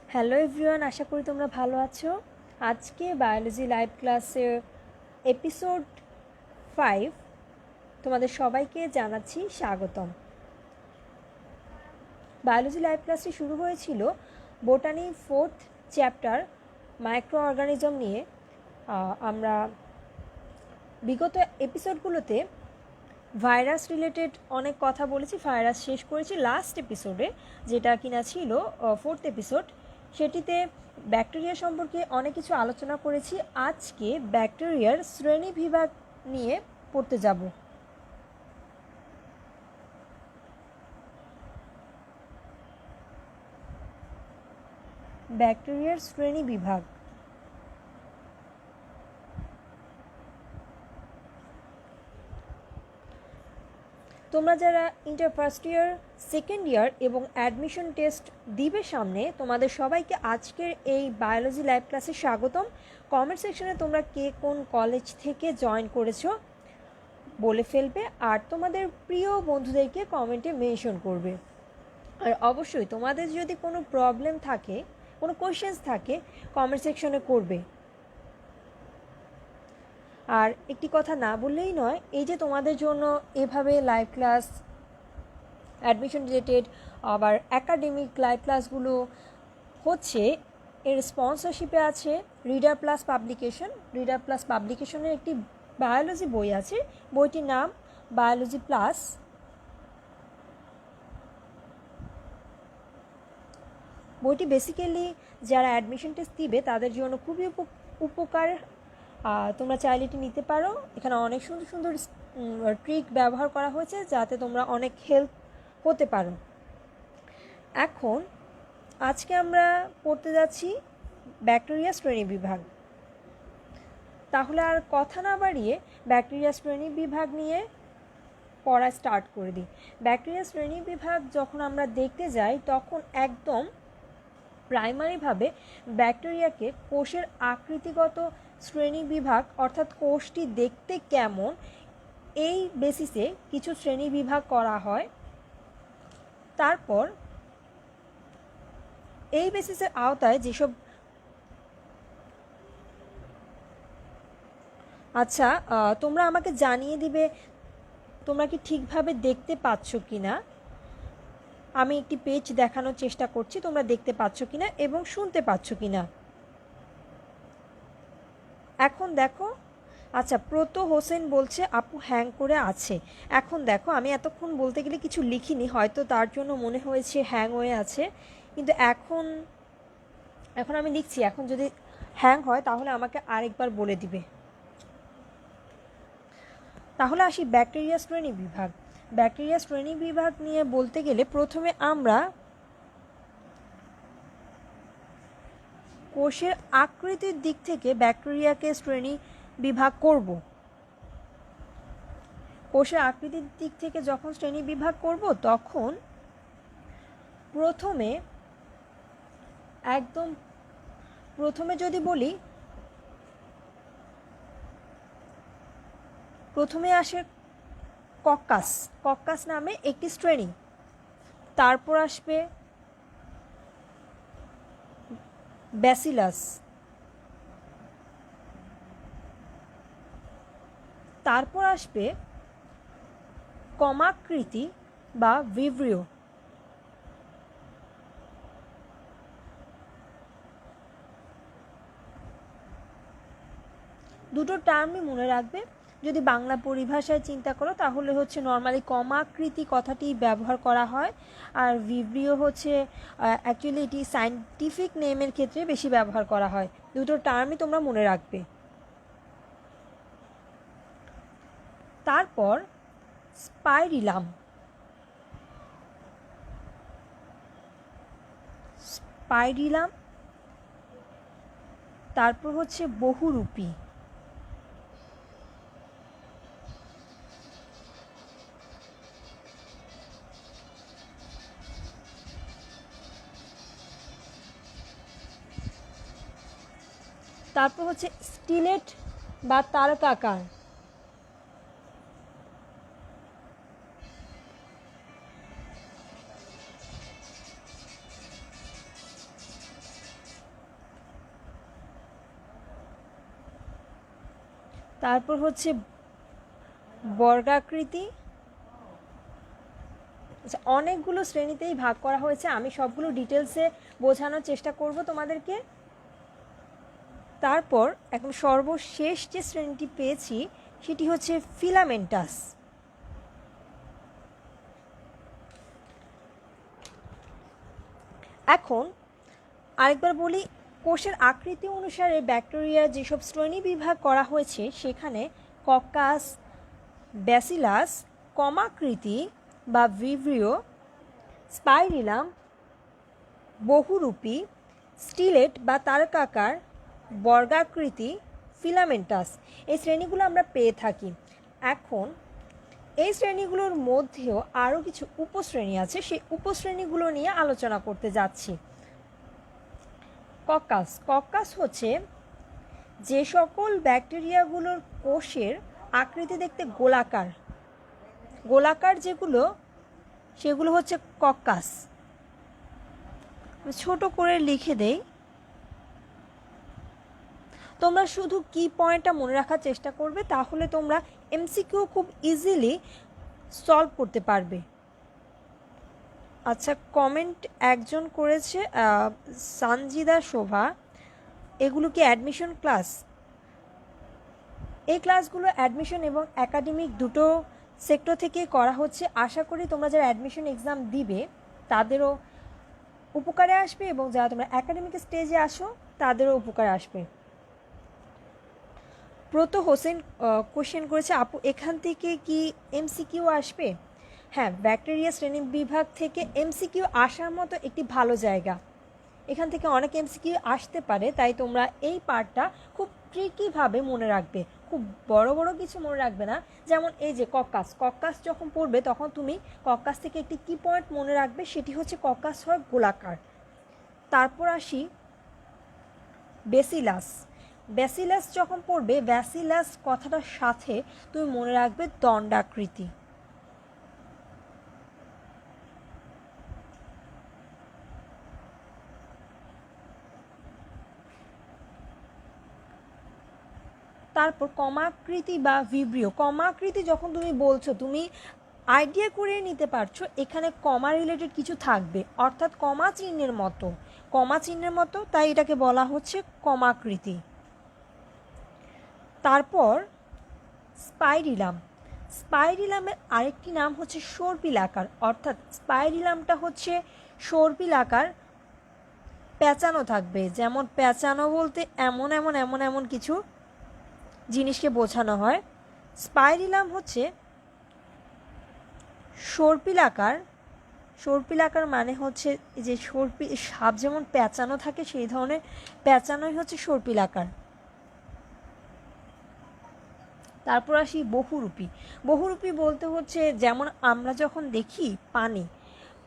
Hello everyone, আশা করি তোমরা ভালো আছো। আজকে বায়োলজি লাইভ ক্লাসের এপিসোড 5 তোমাদের সবাইকে জানাচ্ছি স্বাগতম। বায়োলজি লাইভ ক্লাসটি শুরু হয়েছিল botany 4th chapter micro organism নিয়ে। আমরা বিগত এপিসোডগুলোতে ভাইরাস রিলেটেড অনেক কথা বলেছি, ভাইরাস শেষ করেছি লাস্ট এপিসোডে, যেটা কিনা ছিল 4th এপিসোড। সেটিতে ব্যাকটেরিয়া সম্পর্কে অনেক কিছু আলোচনা করেছি। আজকে ব্যাকটেরিয়ার শ্রেণী বিভাগ নিয়ে পড়তে যাব। ব্যাকটেরিয়ার শ্রেণী বিভাগ। তোমরা যারা inter first year, second year এবং অ্যাডমিশন টেস্ট দিবে সামনে, তোমাদের সবাইকে আজকের এই বায়োলজি ল্যাব ক্লাসে স্বাগতম। কমেন্ট সেকশনে তোমরা কে কোন কলেজ থেকে জয়েন করেছো বলে ফেলবে, আর তোমাদের প্রিয় বন্ধুদেরকে কমেন্টে মেনশন করবে। আর অবশ্যই তোমাদের যদি কোনো প্রবলেম থাকে, কোনো কোয়েশ্চেন্স থাকে, কমেন্ট সেকশনে করবে। আর একটি কথা না বললেই নয়, এই যে তোমাদের জন্য এভাবে লাইভ ক্লাস, অ্যাডমিশন রিলেটেড আবার একাডেমিক লাইভ ক্লাসগুলো হচ্ছে, এর স্পন্সরশিপে আছে reader plus publication. Reader plus পাবলিকেশনের একটি বায়োলজি বই আছে, বইটির নাম বায়োলজি প্লাস। বইটি বেসিক্যালি যারা অ্যাডমিশন টেস্ট দিবে তাদের জন্য খুবই উপকার। তোমরা চাইলে এটি নিতে পারো। এখানে অনেক সুন্দর সুন্দর ট্রিক ব্যবহার করা হয়েছে যাতে তোমরা অনেক হেল্প হতে পারো। এখন আজকে আমরা পড়তে যাচ্ছি ব্যাকটেরিয়া শ্রেণী বিভাগ। তাহলে আর কথা না বাড়িয়ে ব্যাকটেরিয়া শ্রেণী বিভাগ নিয়ে পড়া স্টার্ট করে দিই। ব্যাকটেরিয়া শ্রেণী বিভাগ যখন আমরা দেখতে যাই, তখন একদম প্রাইমারিভাবে ব্যাকটেরিয়াকে কোষের আকৃতিগত শ্রেণী বিভাগ, অর্থাৎ কোষটি দেখতে কেমন, এই বেসিসে কিছু শ্রেণী বিভাগ করা হয়। তারপর এই বেসিসের আওতায় যেসব, আচ্ছা তোমরা আমাকে জানিয়ে দিবে তোমরা কি ঠিকভাবে দেখতে পাচ্ছ কি না। আমি একটি পেজ দেখানোর চেষ্টা করছি, তোমরা দেখতে পাচ্ছ কিনা এবং শুনতে পাচ্ছ কিনা। এখন দেখো। আচ্ছা, প্রতো হোসেন বলছে আপু হ্যাং করে আছে। এখন দেখো, আমি এতক্ষণ বলতে গেলে কিছু লিখিনি, হয়তো তার জন্য মনে হয়েছে হ্যাং হয়ে আছে, কিন্তু এখন আমি লিখছি। এখন যদি হ্যাং হয় তাহলে আমাকে আরেকবার বলে দিবে। তাহলে আসি ব্যাকটেরিয়া শ্রেণী বিভাগ। ব্যাকটেরিয়া শ্রেণী বিভাগ নিয়ে বলতে গেলে প্রথমে আমরা কোষের আকৃতির দিক থেকে ব্যাকটেরিয়াকে শ্রেণী বিভাগ করব। কোষের আকৃতির দিক থেকে যখন শ্রেণী বিভাগ করব, তখন প্রথমে যদি বলি, প্রথমে আসে কক্কাস নামে একটি শ্রেণী। তারপর আসবে ব্যাসিলাস, তারপর আসবে কমাকৃতি বা ভিব্রিও, দুটো টার্মই মনে রাখবে। যদি বাংলা পরিভাষায় চিন্তা করো তাহলে হচ্ছে নর্মালি কমাকৃতি কথাটি ব্যবহার করা হয়, আর ভিব্রিও হচ্ছে অ্যাকচুয়ালি এটি সায়েন্টিফিক নেমের ক্ষেত্রে বেশি ব্যবহার করা হয়। দুটো টার্মই তোমরা মনে রাখবে। তারপর স্পাইরিলাম, তারপর হচ্ছে বহুরূপী, তারপর হচ্ছে স্টিলেট বা তারকাকার, তারপর হচ্ছে বর্গাকৃতি। আচ্ছা, অনেকগুলো শ্রেণীতেই ভাগ করা হয়েছে, আমি সবগুলো ডিটেলসে বোঝানোর চেষ্টা করব তোমাদেরকে। তারপর এখন সর্বশেষ যে শ্রেণীটি পেয়েছি সেটি হচ্ছে ফিলামেন্টাস। এখন আরেকবার বলি, কোষের আকৃতি অনুসারে ব্যাকটেরিয়ার যেসব শ্রেণী বিভাগ করা হয়েছে সেখানে কক্কাস, ব্যাসিলাস, কমাকৃতি বা ভিব্রিও, স্পাইরিলাম, বহুরূপী, স্টিলেট বা তারকাকার, বর্গাকৃতি, ফিলামেন্টাস, এই শ্রেণীগুলো আমরা পেয়ে থাকি। এখন এই শ্রেণীগুলোর মধ্যেও আরও কিছু উপশ্রেণী আছে, সেই উপশ্রেণীগুলো নিয়ে আলোচনা করতে যাচ্ছি। কক্কাস। কক্কাস হচ্ছে যে সকল ব্যাকটেরিয়াগুলোর কোষের আকৃতি দেখতে গোলাকার, গোলাকার যেগুলো সেগুলো হচ্ছে কক্কাস। ছোট করে লিখে দেই, তোমরা শুধু কি পয়েন্টটা মনে রাখার চেষ্টা করবে, তাহলে তোমরা এমসিকিউ খুব ইজিলি সলভ করতে পারবে। আচ্ছা, কমেন্ট একজন করেছে সানজিদা শোভা, এগুলো কি অ্যাডমিশন ক্লাস? এই ক্লাসগুলো অ্যাডমিশন এবং একাডেমিক দুটো সেক্টর থেকে করা হচ্ছে। আশা করি তোমরা যারা অ্যাডমিশন এক্সাম দিবে তাদেরও উপকারে আসবে এবং যারা তোমরা একাডেমিক স্টেজে আসো তাদেরও উপকারে আসবে। প্রত হোসেন কোশ্চেন করেছে, আপু এখান থেকে কি এমসিকিউ আসবে? হ্যাঁ, ব্যাকটেরিয়া শ্রেণী বিভাগ থেকে এমসিকিউ আসার মতো একটি ভালো জায়গা, এখান থেকে অনেক এমসিকিউ আসতে পারে, তাই তোমরা এই পার্টটা খুব ট্রিকিভাবে মনে রাখবে, খুব বড় বড় কিছু মনে রাখবে না। যেমন এই যে কক্কাস, কক্কাস যখন পড়বে তখন তুমি কক্কাস থেকে একটি কি পয়েন্ট মনে রাখবে, সেটি হচ্ছে কক্কাস হয় গোলাকার। তারপর আসি ব্যাসিলাস। ব্যাসিলাস যখন পড়বে, ব্যাসিলাস কথাটার সাথে তুমি মনে রাখবে দণ্ডাকৃতি। তারপর কমাকৃতি বা ভিব্রিও। কমাকৃতি যখন তুমি বলছো, তুমি আইডিয়া করে নিতে পারছো এখানে কমা রিলেটেড কিছু থাকবে, অর্থাৎ কমা চিহ্নের মতো, কমা চিহ্নের মতো, তাই এটাকে বলা হচ্ছে কমাকৃতি। তারপর স্পাইরিলাম। স্পাইরিলামের আরেকটি নাম হচ্ছে সর্পিলাকার, অর্থাৎ স্পাইরিলামটা হচ্ছে সর্পিলাকার, পেঁচানো থাকবে। যেমন পেঁচানো বলতে এমন এমন এমন এমন কিছু জিনিসকে বোঝানো হয়। স্পাইরিলাম হচ্ছে সর্পিলাকার। সর্পিলাকার মানে হচ্ছে যে সর্পি সাপ যেমন পেঁচানো থাকে সেই ধরনের পেঁচানোই হচ্ছে সর্পিলাকার। তারপর আসি বহুরূপী। বহুরূপী বলতে হচ্ছে যেমন আমরা যখন দেখি পানি,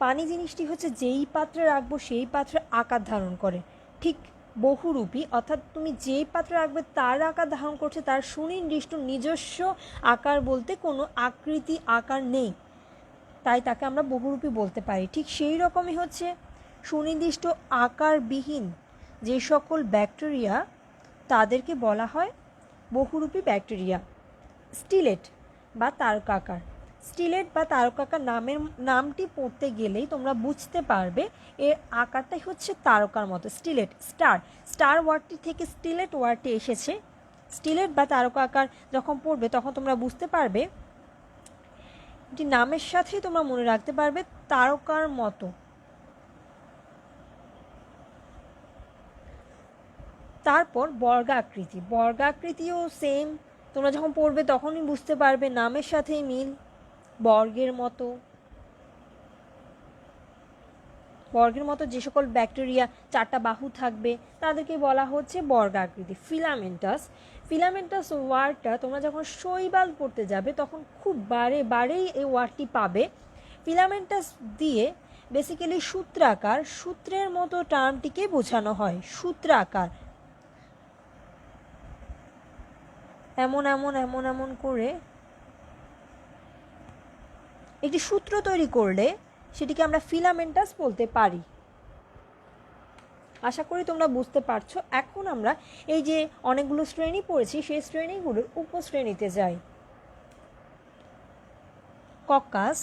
পানি জিনিসটি হচ্ছে যেই পাত্রে রাখবো সেই পাত্রে আকার ধারণ করে, ঠিক বহুরূপী অর্থাৎ তুমি যেই পাত্রে রাখবে তার আকার ধারণ করছে, তার সুনির্দিষ্ট নিজস্ব আকার বলতে কোনো আকৃতি আকার নেই, তাই তাকে আমরা বহুরূপী বলতে পারি। ঠিক সেই রকমই হচ্ছে সুনির্দিষ্ট আকারবিহীন যে সকল ব্যাকটেরিয়া তাদেরকে বলা হয় বহুরূপী ব্যাকটেরিয়া। স্টিলেট বা তারকাকার। স্টিলেট বা তারকাকার নামটি পড়তে গেলেই তোমরা বুঝতে পারবে এর আকারটাই হচ্ছে তারকার মতো। স্টিলেট, স্টার ওয়ার্ডটি থেকে স্টিলেট ওয়ার্ডটি এসেছে। স্টিলেট বা তারকাকার যখন পড়বে তখন তোমরা বুঝতে পারবে, এটি নামের সাথেই তোমরা মনে রাখতে পারবে তারকার মতো। তারপর বর্গাকৃতি। বর্গাকৃতিও সেম, তোমরা যখন পড়বে তখনই বুঝতে পারবে নামের সাথেই মিল, বর্গের মতো। বর্গের মতো যে সকল ব্যাকটেরিয়া চারটা বাহু থাকবে তাদেরকে বলা হচ্ছে বর্গাকৃতি। ফিলামেন্টাস। ফিলামেন্টাস ওয়ার্ডটা তোমরা যখন শৈবাল পড়তে যাবে তখন খুব বারেই এই ওয়ার্ডটি পাবে। ফিলামেন্টাস দিয়ে বেসিক্যালি সূত্রাকার, সূত্রের মতো টার্মটিকে বোঝানো হয়, সূত্রাকার। এমন এমন এমন এমন করে একটি সূত্র তৈরি করলে সেটিকে আমরা ফিলামেন্টাস বলতে পারি। আশা করি তোমরা বুঝতে পারছো। এখন আমরা এই যে অনেকগুলো শ্রেণী পড়েছি সেই শ্রেণীগুলোর উপশ্রেণীতে যাই। ককাস,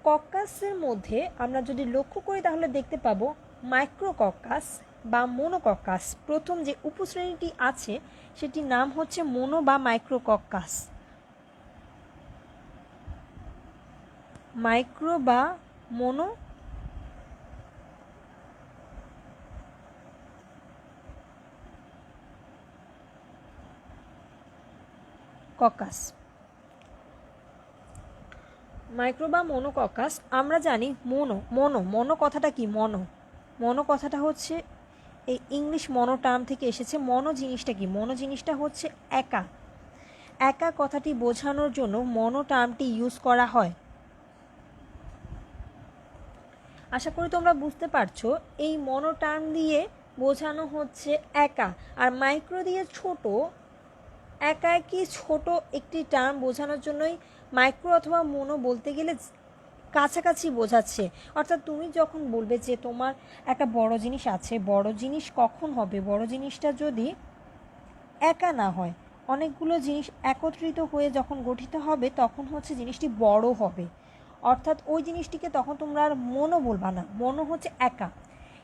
ককাসের মধ্যে আমরা যদি লক্ষ্য করি তাহলে দেখতে পাবো মাইক্রোককাস বা মোনোককাস। প্রথম যে উপশ্রেণীটি আছে সেটির নাম হচ্ছে মোনো বা মাইক্রোককাস। মাইক্রো বা মোনো ককাস। মাইক্রো বা মোনোককাস আমরা জানি মোনো মোনো মোনো কথাটা কি? মনো মনো কথাটা হচ্ছে এই ইংলিশ মনো টার্ম থেকে এসেছে। মনো জিনিসটা কি? মনো জিনিসটা হচ্ছে একা। একা কথাটি বোঝানোর জন্য মনো টার্মটি ইউজ করা হয়। আশা করি তোমরা বুঝতে পারছো এই মনো টার্ম দিয়ে বোঝানো হচ্ছে একা, আর মাইক্রো দিয়ে ছোট। একা একই ছোট একটি টার্ম বোঝানোর জন্যই মাইক্রো অথবা মোনো বলতে গেলে কাছাকাছি বোঝাচ্ছে। অর্থাৎ তুমি যখন বলবে যে তোমার একটা বড় জিনিস আছে, বড় জিনিস কখন হবে? বড় জিনিসটা যদি একা না হয়, অনেকগুলো জিনিস একত্রিত হয়ে যখন গঠিত হবে তখন হচ্ছে জিনিসটি বড় হবে। অর্থাৎ ওই জিনিসটিকে তখন তোমরা আর মোনো বলবা না, মোনো হচ্ছে একা।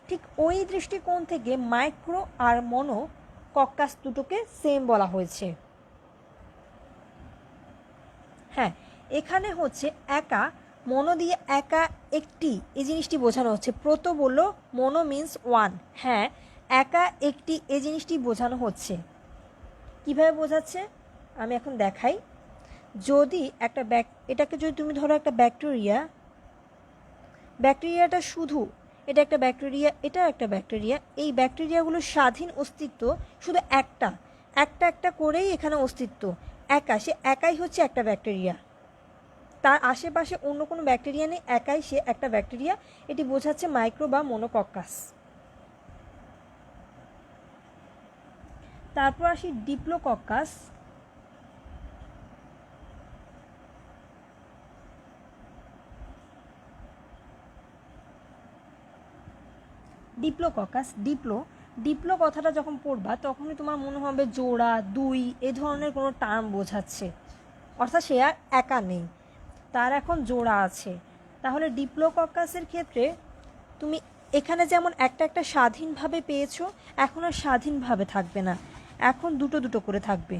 ঠিক ওই দৃষ্টিকোণ থেকে মাইক্রো আর মোনো কক্কাস দুটোকে সেম বলা হয়েছে। হ্যাঁ, এখানে হচ্ছে একা, মনো দিয়ে একা একটি এই জিনিসটি বোঝানো হচ্ছে। প্রত বলল মনো মিন্স ওয়ান। হ্যাঁ, একা একটি এই জিনিসটি বোঝানো হচ্ছে। কিভাবে বোঝাচ্ছে আমি এখন দেখাই। যদি একটা এটাকে যদি তুমি ধরো একটা ব্যাকটেরিয়া, ব্যাকটেরিয়াটা শুধু এটা একটা ব্যাকটেরিয়া, এটা একটা ব্যাকটেরিয়া, এই ব্যাকটেরিয়াগুলোর স্বাধীন অস্তিত্ব শুধু একটা একটা একটা করেই এখানে অস্তিত্ব। একা, সে একাই হচ্ছে একটা ব্যাকটেরিয়া, তার আশেপাশে অন্য কোনো ব্যাকটেরিয়া নেই, একাই সে একটা ব্যাকটেরিয়া। এটি বোঝাচ্ছে মাইক্রো বা মোনোকক্কাস। তারপর আসি ডিপ্লোকক্কাস। ডিপ্লোকক্কাস, ডিপ্লো কথাটা যখন পড়বা তখনই তোমার মনে হবে জোড়া, দুই, এ ধরনের কোনো টার্ম বোঝাচ্ছে। অর্থাৎ সে আর একা নেই, তার এখন জোড়া আছে। তাহলে ডিপ্লোকক্কাসের ক্ষেত্রে তুমি এখানে যেমন একটা একটা স্বাধীনভাবে পেয়েছো, এখন আর স্বাধীনভাবে থাকবে না, এখন দুটো দুটো করে থাকবে,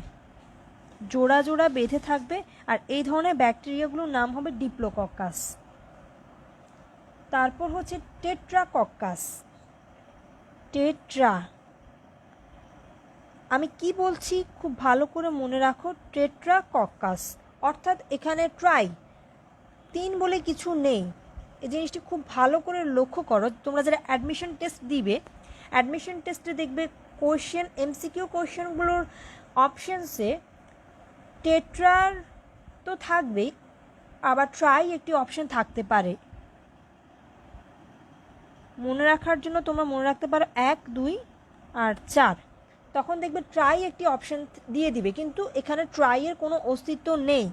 জোড়া জোড়া বেঁধে থাকবে। আর এই ধরনের ব্যাকটেরিয়াগুলোর নাম হবে ডিপ্লোকক্কাস। তারপর হচ্ছে টেট্রাকক্কাস। টেট্রা, আমি কি বলছি খুব ভালো করে মনে রাখো। টেট্রাকক্কাস অর্থাৎ এখানে ট্রাই, তিন বলে কিছু নেই। এই জিনিসটি খুব ভালো করে লক্ষ্য করো। তোমরা যারা অ্যাডমিশন টেস্ট দিবে, অ্যাডমিশন টেস্টে দেখবে কোয়েশ্চেন, এমসিকিউ কোয়েশ্চেনগুলোর অপশানসে টেট্রার তো থাকবেই, আবার ট্রাই একটি অপশান থাকতে পারে। মনে রাখার জন্য তোমরা মনে রাখতে পারো 1, 2 আর 4, তখন দেখবে ট্রাই একটি অপশান দিয়ে দিবে, কিন্তু এখানে ট্রাইয়ের কোনো অস্তিত্ব নেই।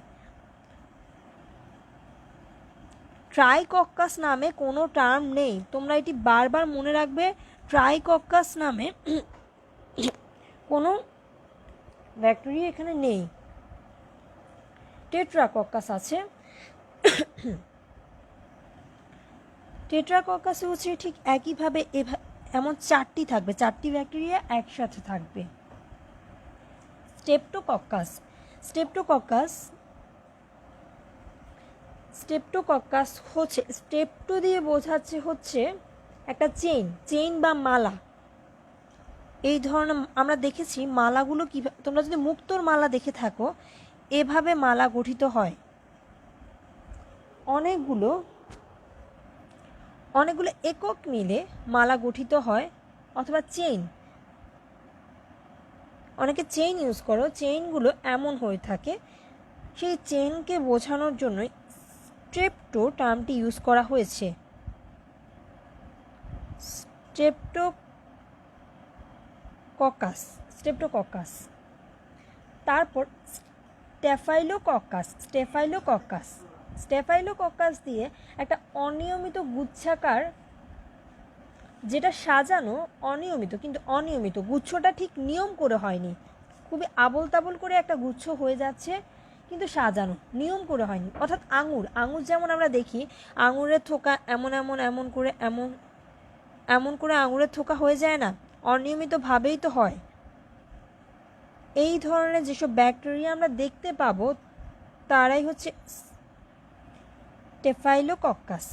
ট্রাইকক্কাস নামে কোনো টার্ম নেই, তোমরা এটি বারবার মনে রাখবে। ট্রাইকক্কাস নামে কোনো ব্যাকটেরিয়া এখানে নেই, টেট্রাকক্কাস আছে। টেট্রাকক্কাসে হচ্ছে ঠিক একইভাবে এমন চারটি থাকবে, চারটি ব্যাকটেরিয়া একসাথে থাকবে। স্টেপ্টোকক্কাস, স্টেপ্টোকক্কাস স্টেপ্টোকক্কাস হচ্ছে, স্টেপ্টো দিয়ে বোঝাচ্ছে হচ্ছে একটা চেইন বা মালা। এই ধরনের আমরা দেখেছি মালাগুলো কি, তোমরা যদি মুক্তোর মালা দেখে থাকো, এভাবে মালা গঠিত হয়। অনেকগুলো একক মিলে মালা গঠিত হয়, অথবা চেইন, অনেকে চেইন ইউজ করো, চেইনগুলো এমন হয়ে থাকে। সেই চেইনকে বোঝানোর জন্যই স্টেপ্টো টার্মটি ইউজ করা হয়েছে। স্টেপ্টোকক্কাস। তারপর স্টেফাইলোকক্কাস। স্টেফাইলোকক্কাস দিয়ে একটা অনিয়মিত গুচ্ছাকার, যেটা সাজানো অনিয়মিত, কিন্তু অনিয়মিত গুচ্ছটা ঠিক নিয়ম করে হয়নি, খুবই আবল তাবল করে একটা গুচ্ছ হয়ে যাচ্ছে, কিন্তু সাজানো নিয়ম করে হয়নি। অর্থাৎ আঙুর যেমন আমরা দেখি আঙুরের থোকা এমন এমন এমন করে এমন এমন করে আঙুরের থোকা হয়ে যায় না, অনিয়মিতভাবেই তো হয়। এই ধরনের যেসব ব্যাকটেরিয়া আমরা দেখতে পাবো তারাই হচ্ছে স্টেফাইলোকক্কাস।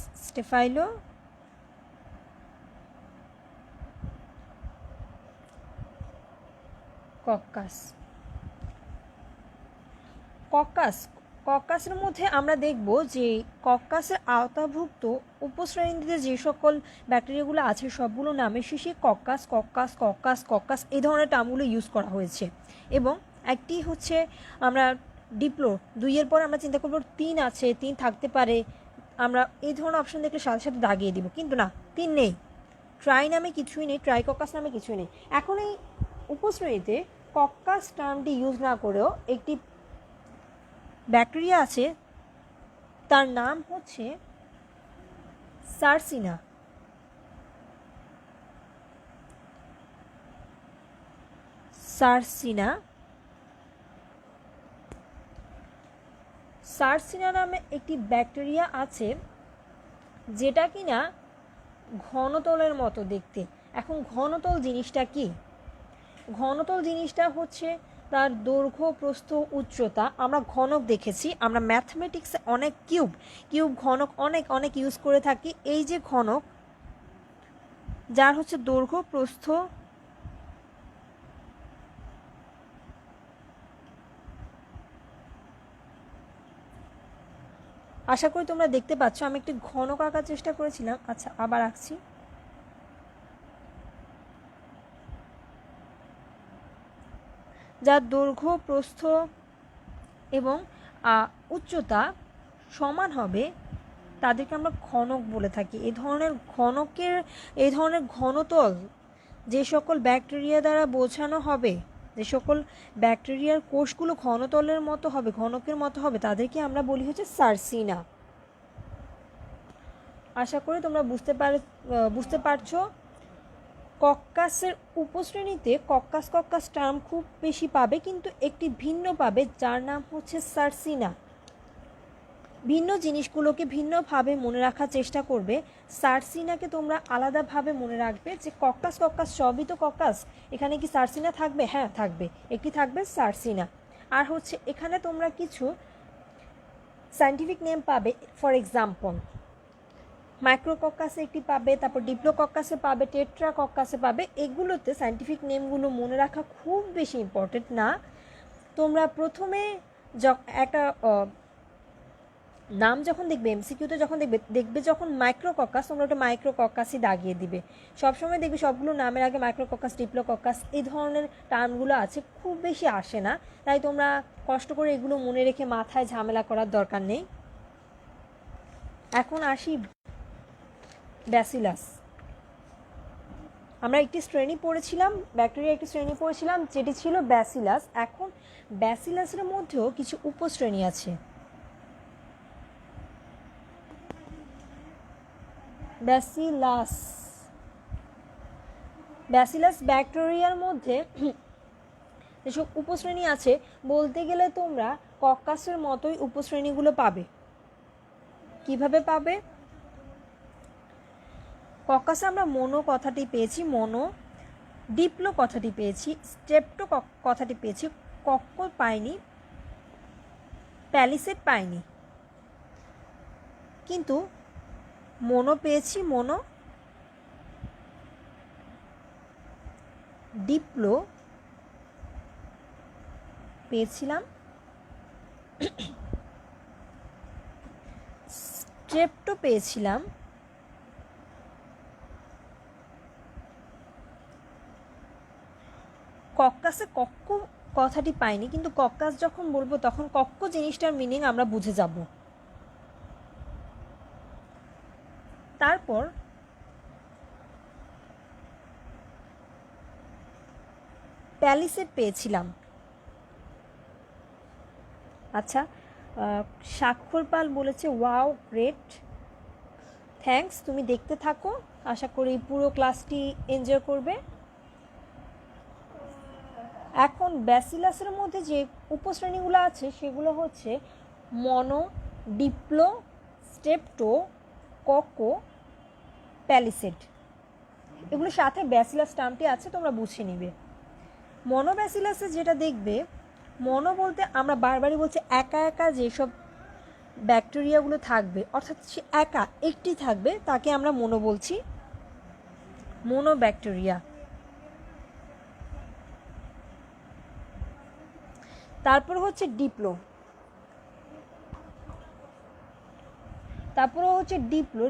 কক্কাসের মধ্যে আমরা দেখব যে কক্কাসের আওতাভুক্ত উপশ্রেণীতে যে সকল ব্যাকটেরিয়াগুলো আছে সবগুলো নামের শেষে কক্কাস এই ধরনের টার্মগুলো ইউজ করা হয়েছে। এবং একটি হচ্ছে আমরা ডিপ্লো 2-এর পর আমরা চিন্তা করব 3 আছে, 3 থাকতে পারে, আমরা এই ধরনের অপশন দেখলে সাথে সাথে দাগিয়ে দিব, কিন্তু না, 3 নেই। ট্রাইকক্কাস নামে কিছুই নেই। এখন এই উপশ্রেণীতে কক্কাস টার্মটি ইউজ না করেও একটি ব্যাকটেরিয়া আছে, তার নাম হচ্ছে সার্সিনা। সার্সিনা নামে একটি ব্যাকটেরিয়া আছে যেটা কিনা ঘনতলের মতো দেখতে। এখন ঘনতল জিনিসটা কি? ঘনতল জিনিসটা হচ্ছে তার দৈর্ঘ্য, প্রস্থ, উচ্চতা। আমরা ঘনক দেখেছি, আমরা ম্যাথমেটিক্সে অনেক কিউব ঘনক অনেক অনেক ইউজ করে থাকি। এই যে ঘনক, যার হচ্ছে দৈর্ঘ্য, প্রস্থ, আশা করি তোমরা দেখতে পাচ্ছ আমি একটি ঘনক আঁকার চেষ্টা করেছিলাম। আচ্ছা, আবার আঁকছি। যার দৈর্ঘ্য, প্রস্থ এবং উচ্চতা সমান হবে তাদেরকে আমরা ঘনক বলে থাকি। এই ধরনের ঘনতল যে সকল ব্যাকটেরিয়া দ্বারা বোঝানো হবে, যে সকল ব্যাকটেরিয়ার কোষগুলো ঘনতলের মতো হবে, ঘনকের মতো হবে, তাদেরকে আমরা বলি হচ্ছে সার্সিনা। আশা করি তোমরা বুঝতে পারছো। কক্কাসের উপশ্রেণীতে কক্কাস টার্ম খুব বেশি পাবে, কিন্তু একটি ভিন্ন পাবে যার নাম হচ্ছে সার্সিনা। ভিন্ন জিনিসগুলোকে ভিন্নভাবে মনে রাখার চেষ্টা করবে। সার্সিনাকে তোমরা আলাদাভাবে মনে রাখবে যে কক্কাস সবই তো কক্কাস, এখানে কি সার্সিনা থাকবে? হ্যাঁ থাকবে, একটি থাকবে সার্সিনা। আর হচ্ছে এখানে তোমরা কিছু সায়েন্টিফিক নেম পাবে। ফর এক্সাম্পল, মাইক্রোকক্কাসে একটি পাবে, তারপর ডিপ্লোকক্কাসে পাবে, টেট্রাকক্কাসে পাবে। এগুলোতে সায়েন্টিফিক নেমগুলো মনে রাখা খুব বেশি ইম্পর্টেন্ট না। তোমরা প্রথমে একটা নাম যখন দেখবে, এমসিকিউতে যখন দেখবে যখন মাইক্রোকক্কাস, তোমরা ওটা মাইক্রোকক্কাসই দাগিয়ে দিবে। সবসময় দেখবে সবগুলো নামের আগে মাইক্রোকক্কাস, ডিপ্লোকক্কাস এই ধরনের টার্মগুলো আছে, খুব বেশি আসে না। তাই তোমরা কষ্ট করে এগুলো মনে রেখে মাথায় ঝামেলা করার দরকার নেই। এখন আসি ব্যাসিলাস। আমরা একটি শ্রেণী পড়েছিলাম, ব্যাকটেরিয়া একটি শ্রেণী পড়েছিলাম যেটি ছিল ব্যাসিলাস। এখন ব্যাসিলাসের মধ্যেও কিছু উপশ্রেণী আছে। ব্যাসিলাস ব্যাকটেরিয়ার মধ্যে যেসব উপশ্রেণী আছে, বলতে গেলে তোমরা কক্কাসের মতোই উপশ্রেণীগুলো পাবে। কিভাবে পাবে? কক্কাসে আমরা মোনো কথাটি পেয়েছি, ডিপ্লো কথাটি পেয়েছি, স্টেপ্টো কথাটি পেয়েছি, কক্কো পাইনি, প্যালিসেড পাইনি, কিন্তু মোনো পেয়েছি, ডিপ্লো পেয়েছিলাম, স্টেপ্টো পেয়েছিলাম, কক্কাসে কক্ক কথাটি পাইনি, কিন্তু কক্কাস যখন বলবো তখন কক্ক জিনিসটার মিনিং আমরা বুঝে যাব। তারপর প্যালিসেড পেয়েছিলাম। আচ্ছা, স্বাক্ষর পাল বলেছে ওয়াও গ্রেট, থ্যাঙ্কস, তুমি দেখতে থাকো, আশা করি পুরো ক্লাসটি এনজয় করবে। এখন ব্যাসিলাসের মধ্যে যে উপশ্রেণীগুলো আছে সেগুলো হচ্ছে মনো, ডিপ্লো, স্টেপটো, ককো, প্যালিসেড। এগুলোর সাথে ব্যাসিলাস টার্মটি আছে, তোমরা বুঝে নিবে। মনোব্যাসিলাসে যেটা দেখবে, মনো বলতে আমরা বারবারই বলছি একা একা যেসব ব্যাকটেরিয়াগুলো থাকবে, অর্থাৎ সে একা একটি থাকবে, তাকে আমরা মনো বলছি, মোনোব্যাকটেরিয়া। তারপর হচ্ছে ডিপ্লো,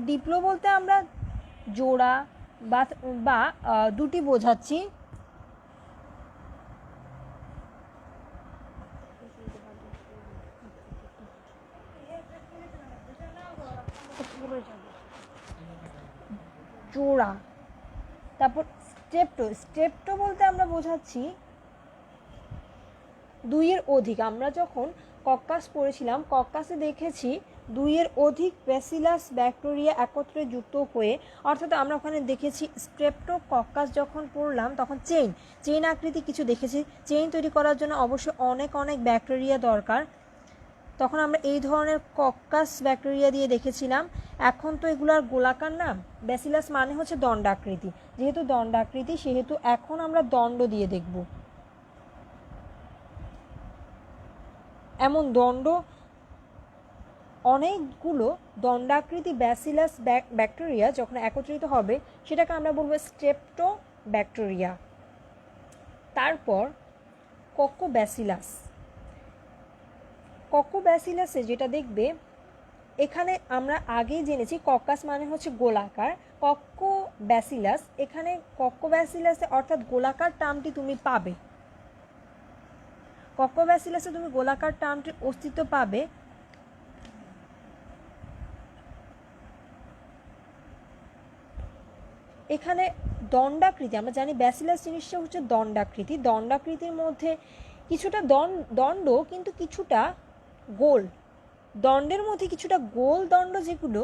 ডিপ্লো বলতে আমরা জোড়া বা দুটি বোঝাচ্ছি। জোড়া। তারপর স্টেপটো বলতে আমরা বোঝাচ্ছি দুইয়ের অধিক। আমরা যখন কক্কাস পড়েছিলাম, কক্কাসে দেখেছি দুইয়ের অধিক ব্যাসিলাস ব্যাকটেরিয়া একত্রে যুক্ত হয়ে, অর্থাৎ আমরা ওখানে দেখেছি স্ট্রেপ্টোকক্কাস যখন পড়লাম তখন চেইন আকৃতি কিছু দেখেছি। চেইন তৈরি করার জন্য অবশ্যই অনেক ব্যাকটেরিয়া দরকার, তখন আমরা এই ধরনের কক্কাস ব্যাকটেরিয়া দিয়ে দেখেছিলাম। এখন তো এগুলো আর গোলাকার না, ব্যাসিলাস মানে হচ্ছে দণ্ডাকৃতি, যেহেতু দণ্ডাকৃতি সেহেতু এখন আমরা দণ্ড দিয়ে দেখব। এমন অনেকগুলো দণ্ডাকৃতি ব্যাসিলাস ব্যাকটেরিয়া যখন একত্রিত হবে সেটাকে আমরা বলবো স্ট্রেপ্টোব্যাকটেরিয়া। তারপর ককোব্যাসিলাসে যেটা দেখবে, এখানে আমরা আগেই জেনেছি কক্কাস মানে হচ্ছে গোলাকার, এখানে ককোব্যাসিলাসে অর্থাৎ গোলাকার টার্মটি তুমি পাবে, ককোব্যাসিলাসে তুমি গোলাকার টার্মটির অস্তিত্ব পাবে। এখানে দণ্ডাকৃতি, আমরা জানি ব্যাসিলাস জিনিসটা হচ্ছে দণ্ডাকৃতির মধ্যে কিছুটা দণ্ড কিন্তু কিছুটা গোল, দণ্ডের মধ্যে কিছুটা গোল দণ্ড, যেগুলো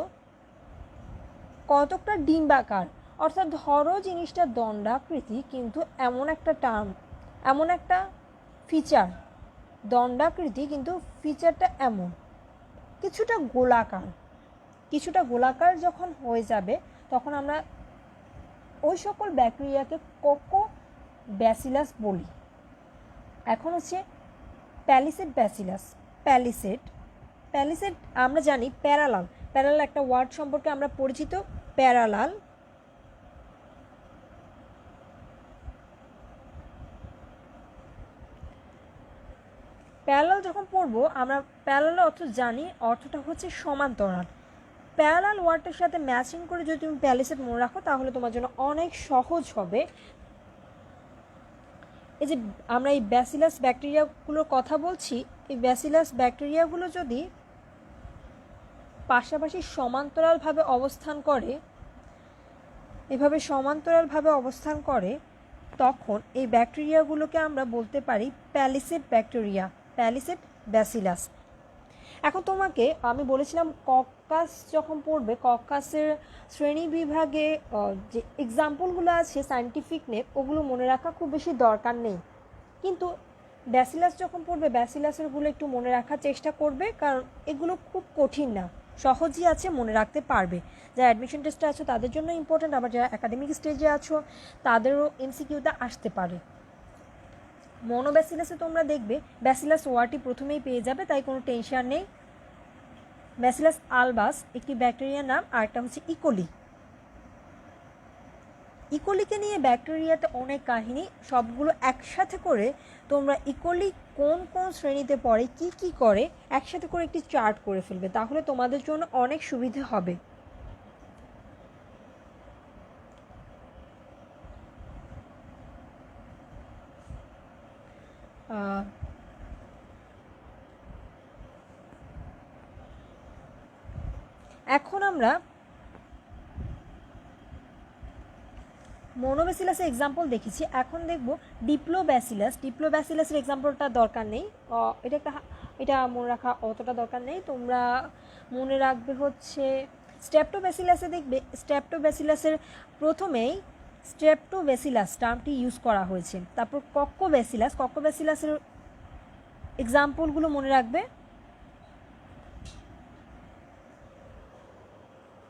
কতকটা ডিম্বাকার। অর্থাৎ ধরো জিনিসটা দণ্ডাকৃতি কিন্তু এমন একটা ফিচার, দণ্ডাকৃতি কিন্তু ফিচারটা এমন কিছুটা গোলাকার যখন হয়ে যাবে তখন আমরা ওই সকল ব্যাকটেরিয়াকে কোকোব্যাসিলাস বলি। এখন হচ্ছে প্যালিসেড আমরা জানি প্যারালাল একটা ওয়ার্ড সম্পর্কে আমরা পরিচিত, প্যারালাল। প্যারালাল যখন পড়বো আমরা প্যারালাল অর্থ জানি, অর্থটা হচ্ছে সমান্তরাল। প্যারালাল ওয়ার্ডটার সাথে ম্যাচিং করে যদি তুমি প্যালিসেড মনে রাখো তাহলে তোমার জন্য অনেক সহজ হবে। এই যে আমরা এই ব্যাসিলাস ব্যাকটেরিয়াগুলোর কথা বলছি, এই ব্যাসিলাস ব্যাকটেরিয়াগুলো যদি পাশাপাশি সমান্তরালভাবে অবস্থান করে তখন এই ব্যাকটেরিয়াগুলোকে আমরা বলতে পারি প্যালিসেড ব্যাসিলাস। এখন তোমাকে আমি বলেছিলাম কক্কাস যখন পড়বে, কক্কাসের শ্রেণী বিভাগে যে এক্সাম্পলগুলো আছে সায়েন্টিফিক নেম, ওগুলো মনে রাখা খুব বেশি দরকার নেই, কিন্তু ব্যাসিলাস যখন পড়বে ব্যাসিলাসেরগুলো একটু মনে রাখার চেষ্টা করবে, কারণ এগুলো খুব কঠিন না, সহজই আছে, মনে রাখতে পারবে। যারা অ্যাডমিশন টেস্টে আছো তাদের জন্য ইম্পর্টেন্ট, আবার যারা একাডেমিক স্টেজে আছো তাদেরও এমসিকিউটা আসতে পারে। মনোব্যাসিলাসে তোমরা দেখবে ব্যাসিলাস ওয়ার্ডটি প্রথমেই পেয়ে যাবে, তাই কোনো টেনশন নেই। ব্যাসিলাস আলবাস একটি ব্যাকটেরিয়ার নাম, আর একটা হচ্ছে ইকোলিকে নিয়ে ব্যাকটেরিয়াতে অনেক কাহিনী, সবগুলো একসাথে করে তোমরা ইকোলি কোন শ্রেণীতে পড়ে, কি করে একসাথে করে একটি চার্ট করে ফেলবে, তাহলে তোমাদের জন্য অনেক সুবিধে হবে। এখন আমরা মোনোব্যাসিলাসের এক্সাম্পল দেখেছি, এখন দেখব ডিপ্লোব্যাসিলাসের এক্সাম্পলটা দরকার নেই, এটা একটা এটা মনে রাখা অতটা দরকার নেই। তোমরা মনে রাখবে হচ্ছে স্ট্রেপ্টোব্যাসিলাসে দেখবে স্ট্রেপ্টোব্যাসিলাসের প্রথমেই স্ট্রেপ্টোব্যাসিলাস টার্মটি ইউজ করা হয়েছে। তারপর কক্কোব্যাসিলাসের এক্সাম্পলগুলো মনে রাখবে।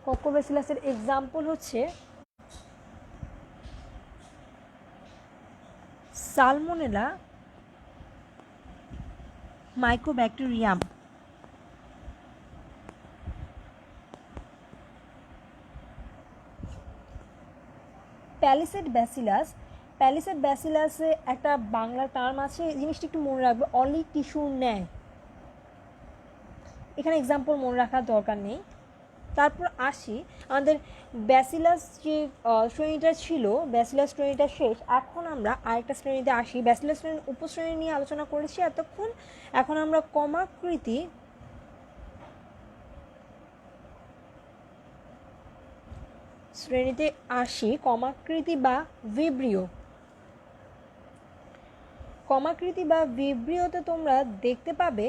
কক্কোব্যাসিলাসের এক্সাম্পল হচ্ছে সালমোনেলা, মাইকোব্যাকটেরিয়াম। প্যালিসেড ব্যাসিলাসে একটা বাংলা টার্ম আছে, জিনিসটা একটু মনে রাখবে, অলি টিস্যুর ন্যায়। এখানে এক্সাম্পল মনে রাখার দরকার নেই। তারপর আসি আমাদের ব্যাসিলাস যে শ্রেণীটা ছিল, ব্যাসিলাস শ্রেণীটা শেষ। এখন আমরা আরেকটা শ্রেণীতে আসি। ব্যাসিলাস শ্রেণীর উপশ্রেণী নিয়ে আলোচনা করেছি এতক্ষণ। এখন আমরা কমাকৃতি শ্রেণীতে আসি। কমাকৃতি বা ভিব্রিও। কমাকৃতি বা ভিব্রিওতে তোমরা দেখতে পাবে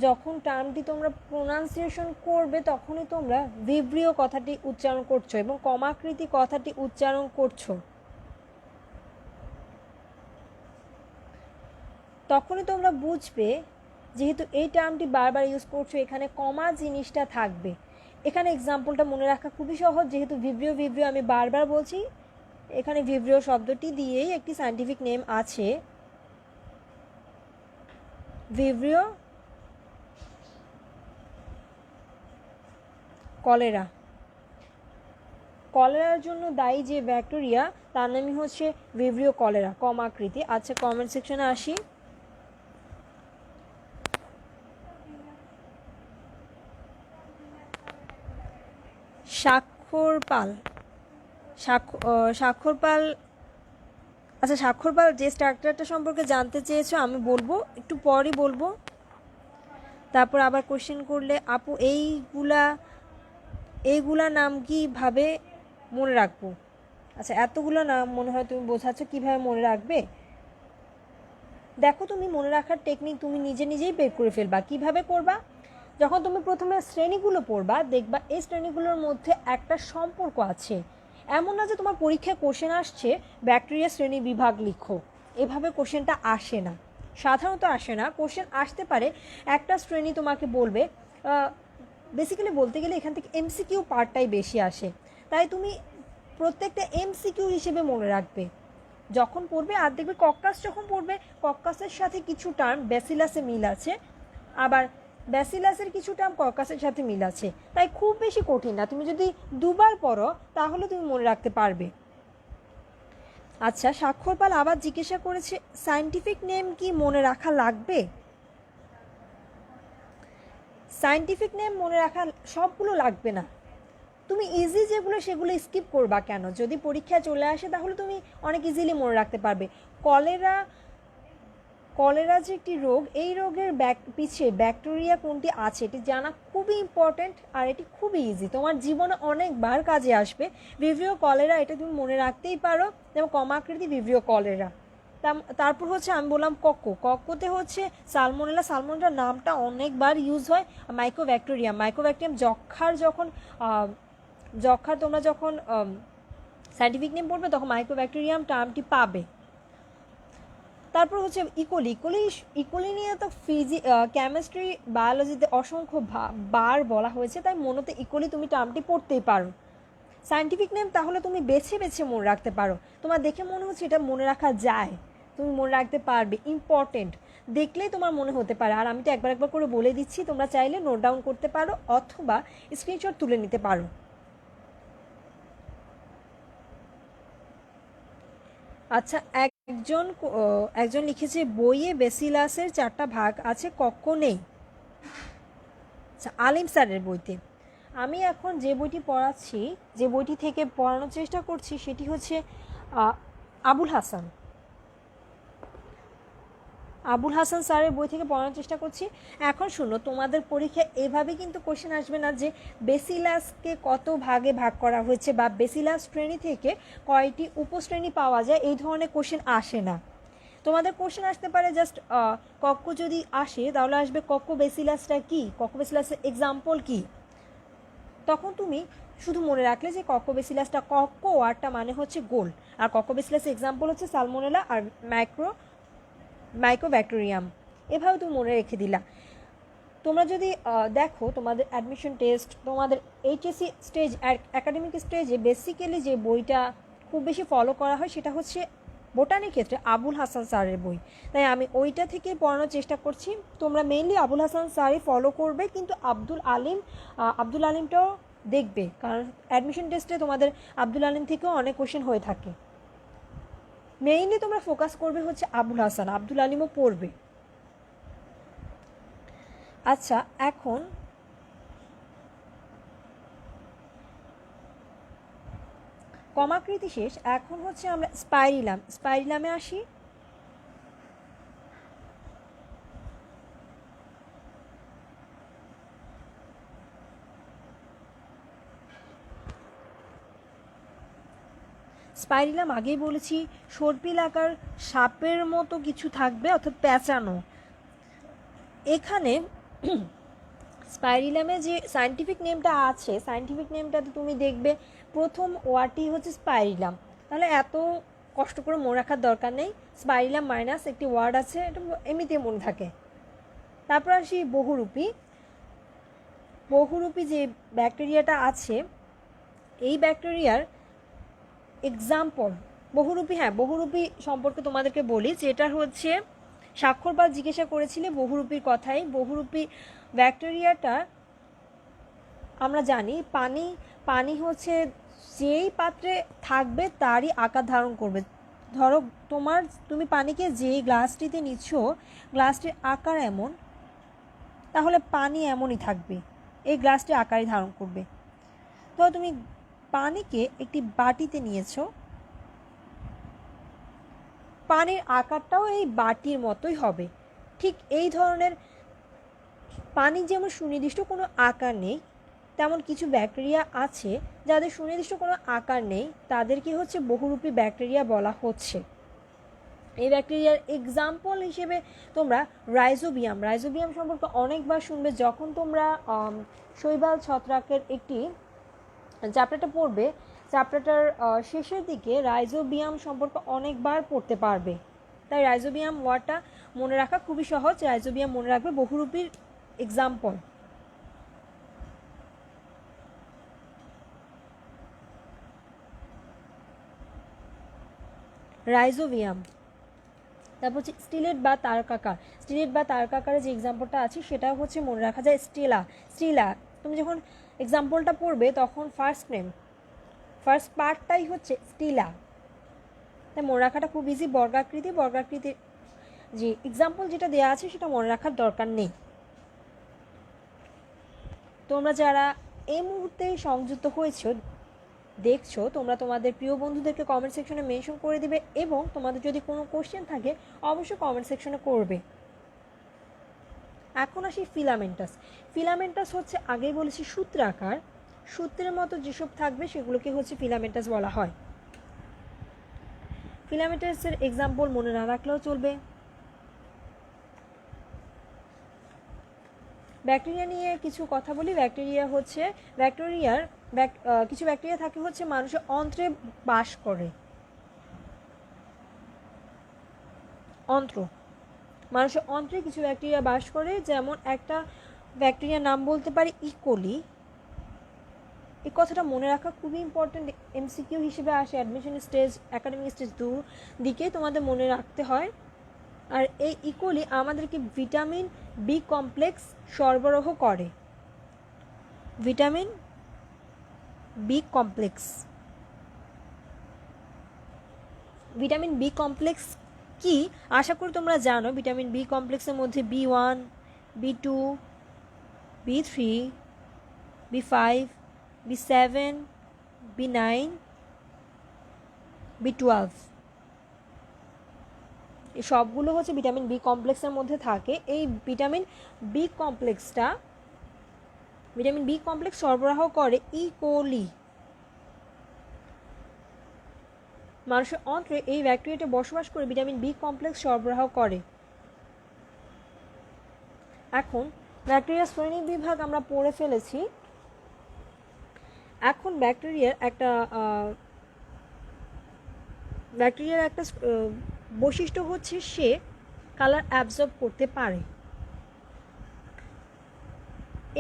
যখন টার্মটি তোমরা প্রোনাউন্সিয়েশন করবে তখনই তোমরা ভিব্রিও কথাটি উচ্চারণ করছো এবং কমাকৃতি কথাটি উচ্চারণ করছো, তখনই তোমরা বুঝবে যেহেতু এই টার্মটি বারবার ইউজ করছো এখানে কমা জিনিসটা থাকবে। এখানে এক্সাম্পলটা মনে রাখা খুবই সহজ, যেহেতু ভিব্রিও আমি বারবার বলছি। এখানে ভিব্রিও শব্দটি দিয়েই একটি সায়েন্টিফিক নেম আছে, ভিব্রিও কলেরা। কলেরার জন্য দায়ী যে ব্যাকটেরিয়া তার নামই হচ্ছে ভিব্রিও কলেরা, কমাকৃতি। আচ্ছা, কমেন্ট সেকশনে আসি। স্বাক্ষরপাল। আচ্ছা, স্বাক্ষরপাল যে স্ট্রাকচারটা সম্পর্কে জানতে চেয়েছো আমি বলবো, একটু পরই বলবো। তারপর আবার কোশ্চেন করলে আপু এইগুলা নাম কীভাবে মনে রাখবো? আচ্ছা, এতগুলো নাম মনে হয় তুমি বোঝাচ্ছ কীভাবে মনে রাখবে। দেখো, তুমি মনে রাখার টেকনিক তুমি নিজেই বের করে ফেলবা। কিভাবে করবা? যখন তুমি প্রথমে শ্রেণীগুলো পড়বা দেখবা এই শ্রেণীগুলোর মধ্যে একটা সম্পর্ক আছে। এমন না যে তোমার পরীক্ষায় কোশ্চেন আসছে ব্যাকটেরিয়া শ্রেণী বিভাগ লিখো, এভাবে কোশ্চেনটা আসে না, সাধারণত আসে না। কোশ্চেন আসতে পারে একটা শ্রেণী তোমাকে বলবে, বেসিক্যালি বলতে গেলে এখান থেকে এমসিকিউ পার্টটাই বেশি আসে, তাই তুমি প্রত্যেকটা এমসিকিউ হিসেবে মনে রাখবে যখন পড়বে। আর দেখবে কক্কাস যখন পড়বে, কক্কাসের সাথে কিছু টার্ম ব্যাসিলাসে মিল আছে, আবার ব্যাসিলাসের কিছু টার্ম কক্কাসের সাথে মিল আছে, তাই খুব বেশি কঠিন না। তুমি যদি দুবার পড়ো তাহলে তুমি মনে রাখতে পারবে। আচ্ছা, স্বাক্ষরপাল আবার জিজ্ঞাসা করেছে সায়েন্টিফিক নেম কি মনে রাখা লাগবে? সায়েন্টিফিক নেম মনে রাখা সবগুলো লাগবে না। তুমি ইজি যেগুলো সেগুলো স্কিপ করবা কেন? যদি পরীক্ষায় চলে আসে তাহলে তুমি অনেক ইজিলি মনে রাখতে পারবে। কলেরা যে একটি রোগ, এই রোগের পিছিয়ে ব্যাকটেরিয়া কোনটি আছে এটি জানা খুবই ইম্পর্ট্যান্ট, আর এটি খুবই ইজি, তোমার জীবনে অনেকবার কাজে আসবে। ভিব্রিও কলেরা এটা তুমি মনে রাখতেই পারো, যেমন কমাকৃতি ভিব্রিও কলেরা। তারপর হচ্ছে আমি বললাম কক্কোতে হচ্ছে সালমোনেলা নামটা অনেকবার ইউজ হয়। মাইকোব্যাকটেরিয়াম যক্ষার তোমরা যখন সায়েন্টিফিক নেম পড়বে তখন মাইকোব্যাকটেরিয়াম টার্মটি পাবে। তারপর হচ্ছে ইকোলি নিয়ে তো কেমিস্ট্রি বায়োলজিতে অসংখ্য বার বলা হয়েছে, তাই মনোতে ইকোলি তুমি টার্মটি পড়তেই পারো। সায়েন্টিফিক নেম তাহলে তুমি বেছে মনে রাখতে পারো, তোমার দেখে মনে হচ্ছে এটা মনে রাখা যায়, তুমি মনে রাখতে পারবে, ইম্পর্টেন্ট দেখলেই তোমার মনে হতে পারে। আর আমি তো একবার করে বলে দিচ্ছি, তোমরা চাইলে নোট ডাউন করতে পারো অথবা স্ক্রিনশট তুলে নিতে পারো। আচ্ছা, একজন লিখেছে বইয়ে ব্যাসিলাসের 4টা ভাগ আছে, কক্কো নেই। আচ্ছা, আলিম স্যারের বইতে। আমি এখন যে বইটি পড়াচ্ছি, যে বইটি থেকে পড়ানোর চেষ্টা করছি সেটি হচ্ছে আবুল হাসান স্যারের বই থেকে পড়ানোর চেষ্টা করছি। এখন শুনো, তোমাদের পরীক্ষায় এভাবে কিন্তু কোশ্চেন আসবে না যে ব্যাসিলাসকে কত ভাগে ভাগ করা হয়েছে বা ব্যাসিলাস শ্রেণী থেকে কয়টি উপশ্রেণী পাওয়া যায়, এই ধরনের কোশ্চেন আসে না। তোমাদের কোশ্চেন আসতে পারে জাস্ট কক্কো যদি আসে তাহলে আসবে কক্কো বেসিলাসটা কী, কক্কো বেসিলাসের এক্সাম্পল কী। তখন তুমি শুধু মনে রাখলে যে কক্কো বেসিলাসটা, কক্কো ওয়ার্ডটা মানে হচ্ছে গোল, আর কক্কো বেসিলাসের এক্সাম্পল হচ্ছে সালমোনেলা আর মাইক্রোব্যাকটেরিয়াম। এভাবে তুমি মনে রেখে দিলা। তোমরা যদি দেখো তোমাদের অ্যাডমিশন টেস্ট, তোমাদের এইচএসসি স্টেজ, একাডেমিক স্টেজে বেসিক্যালি যে বইটা খুব বেশি ফলো করা হয় সেটা হচ্ছে বোটানির ক্ষেত্রে আবুল হাসান স্যারের বই। তাই আমি ওইটা থেকে পড়ানোর চেষ্টা করছি। তোমরা মেইনলি আবুল হাসান স্যারই ফলো করবে, কিন্তু আব্দুল আলিমটাও দেখবে, কারণ অ্যাডমিশন টেস্টে তোমাদের আব্দুল আলিম থেকেও অনেক কোশ্চেন হয়ে থাকে। মেইনলি তোমরা ফোকাস করবে হচ্ছে আবুল হাসান, আব্দুল আলিমও পড়বে। আচ্ছা, এখন কমাকৃতি শেষ, এখন হচ্ছে আমরা স্পাইরিলামে আসি। স্পাইরিলাম আগেই বলেছি সর্পিল আকার সাপের মতো কিছু থাকবে, অর্থাৎ প্যাঁচানো। এখানে স্পাইরিলামে যে সায়েন্টিফিক নেমটা আছে, সায়েন্টিফিক নেমটাতে তুমি দেখবে প্রথম ওয়ার্ডটি হচ্ছে স্পাইরিলাম, তাহলে এত কষ্ট করে মনে রাখার দরকার নেই। স্পাইরিলাম মাইনাস একটি ওয়ার্ড আছে, এটা এমনিতে মনে থাকে। তারপর আসি বহুরূপী যে ব্যাকটেরিয়াটা আছে, এই ব্যাকটেরিয়ার এক্সাম্পল বহুরূপী সম্পর্কে তোমাদেরকে বলি, যেটা হচ্ছে স্বাক্ষরপাল জিজ্ঞাসা করেছিলে বহুরূপীর কথাই। বহুরূপী ব্যাকটেরিয়াটা আমরা জানি পানি হচ্ছে যেই পাত্রে থাকবে তারই আকার ধারণ করবে। ধরো তুমি পানিকে যেই গ্লাসটিতে নিচ্ছ, গ্লাসটির আকার এমন, তাহলে পানি এমনই থাকবে, এই গ্লাসটি আকারই ধারণ করবে। ধরো তুমি পানিকে একটি বাটিতে নিয়েছো, পানির আকারটাও এই বাটির মতোই হবে। ঠিক এই ধরনের পানির যেমন সুনির্দিষ্ট কোনো আকার নেই, তেমন কিছু ব্যাকটেরিয়া আছে যাদের সুনির্দিষ্ট কোনো আকার নেই, তাদেরকে হচ্ছে বহুরূপী ব্যাকটেরিয়া বলা হচ্ছে। এই ব্যাকটেরিয়ার এক্সাম্পল হিসেবে তোমরা রাইজোবিয়াম সম্পর্কে অনেকবার শুনবে। যখন তোমরা শৈবাল ছত্রাকের একটি চ্যাপ্টারটা পড়বে, চ্যাপ্টারটার শেষের দিকে রাইজোবিয়াম সম্পর্কে অনেকবার পড়তে পারবে। তাই রাইজোবিয়াম ওয়ার্ডটা মনে রাখা খুবই সহজ। রাইজোবিয়াম মনে রাখবে বহুরূপীর এক্সাম্পল। রাইজোবিয়াম। তারপর হচ্ছে স্টিলেট বা তারকাকারের যে এক্সাম্পলটা আছে সেটা হচ্ছে মনে রাখা যায় স্টিলা। তুমি যখন এক্সাম্পলটা পড়বে তখন ফার্স্ট পার্টটাই হচ্ছে স্টিলা, তাই মনে রাখাটা খুব ইজি। বর্গাকৃতির যে এক্সাম্পল যেটা দেওয়া আছে সেটা মনে রাখার দরকার নেই। তোমরা যারা এই মুহূর্তে সংযুক্ত হয়েছো, দেখছো, তোমরা তোমাদের প্রিয় বন্ধুদেরকে কমেন্ট সেকশনে মেনশন করে দিবে, এবং তোমাদের যদি কোনো কোশ্চেন থাকে অবশ্যই কমেন্ট সেকশনে করবে। এখন আসি ফিলামেন্টাস হচ্ছে আগেই বলেছি সূত্রাকার, সূত্রের মতো যেসব থাকবে সেগুলোকে হচ্ছে ফিলামেন্টাস বলা হয়। ফিলামেন্টাসের এক্সাম্পল মনে না রাখলেও চলবে। ব্যাকটেরিয়া নিয়ে কিছু কথা বলি। কিছু ব্যাকটেরিয়া থাকে হচ্ছে মানুষের অন্ত্রে বাস করে। মানুষের অন্ত্রে কিছু ব্যাকটেরিয়া বাস করে, যেমন একটা ব্যাকটেরিয়ার নাম বলতে পারি ইকোলি। এই কথাটা মনে রাখা খুবই ইম্পর্টেন্ট, এমসিকিউ হিসেবে আসে অ্যাডমিশন স্টেজ, একাডেমিক স্টেজ দিকে তোমাদের মনে রাখতে হয়। আর এই ইকোলি আমাদেরকে ভিটামিন বি কমপ্লেক্স সরবরাহ করে। ভিটামিন বি কমপ্লেক্স কি আশা করি তোমরা জানো। ভিটামিন বি কমপ্লেক্সের মধ্যে B1, B2, B3, B5, B7, B9, B12 এই সবগুলো হচ্ছে ভিটামিন বি কমপ্লেক্সের মধ্যে থাকে। এই ভিটামিন বি কমপ্লেক্স সরবরাহ করে ইকোলি। মানুষের অন্ত্রে এই ব্যাকটেরিয়াটা বসবাস করে ভিটামিন বি কমপ্লেক্স সরবরাহ করে। এখন ব্যাকটেরিয়া শ্রেণী বিভাগ আমরা পড়ে ফেলেছি। এখন ব্যাকটেরিয়ার একটা বৈশিষ্ট্য হচ্ছে সে কালার অ্যাবজর্ব করতে পারে।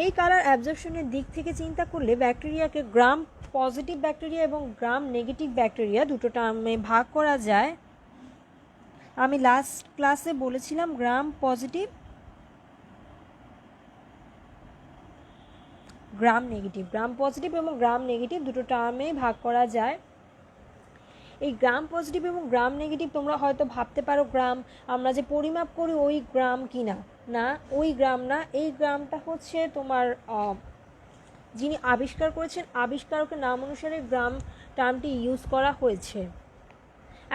এই কালার অ্যাবজর্পশনের দিক থেকে চিন্তা করলে ব্যাকটেরিয়াকে গ্রাম পজিটিভ ব্যাকটেরিয়া এবং গ্রাম নেগেটিভ ব্যাকটেরিয়া দুটো টার্মে ভাগ করা যায়। আমি লাস্ট ক্লাসে বলেছিলাম গ্রাম পজিটিভ, গ্রাম নেগেটিভ এবং গ্রাম নেগেটিভ দুটো টার্মে ভাগ করা যায়। এই গ্রাম পজিটিভ এবং গ্রাম নেগেটিভ তোমরা হয়তো ভাবতে পারো গ্রাম আমরা যে পরিমাপ করি ওই গ্রাম কিনা, না ওই গ্রাম না, এই গ্রামটা হচ্ছে তোমার যিনি আবিষ্কার করেছেন আবিষ্কারকের নাম অনুসারে গ্রাম টার্মটি ইউজ করা হয়েছে।